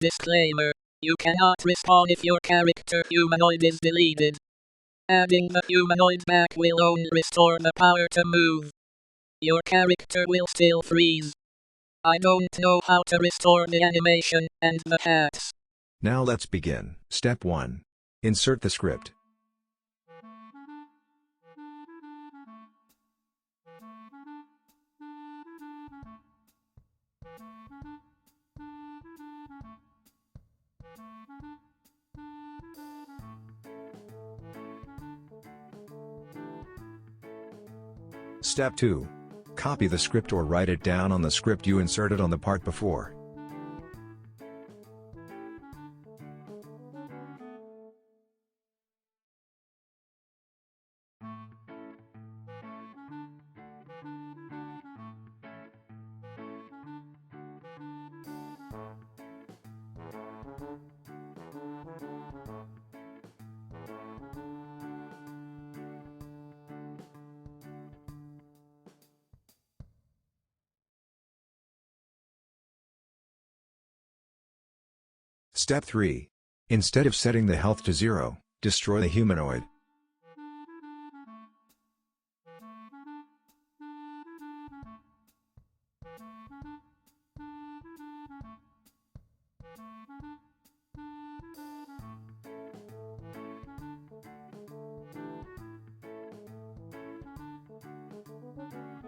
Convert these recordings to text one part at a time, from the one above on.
Disclaimer. You cannot respawn if your character humanoid is deleted. Adding the humanoid back will only restore the power to move. Your character will still freeze. I don't know how to restore the animation and the hats. Now let's begin. Step 1. Insert the script. Step 2. Copy the script or write it down on the script you inserted on the part before. Step 3. Instead of setting the health to 0, destroy the humanoid.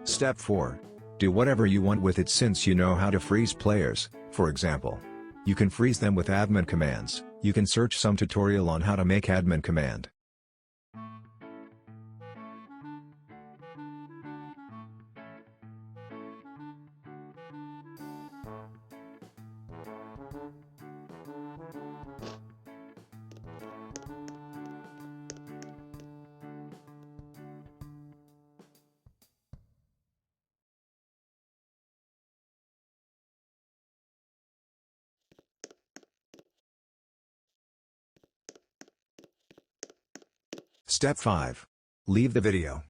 Step 4. Do whatever you want with it since you know how to freeze players. For example, you can freeze them with admin commands. You can search some tutorial on how to make admin command. Step 5. Leave the video.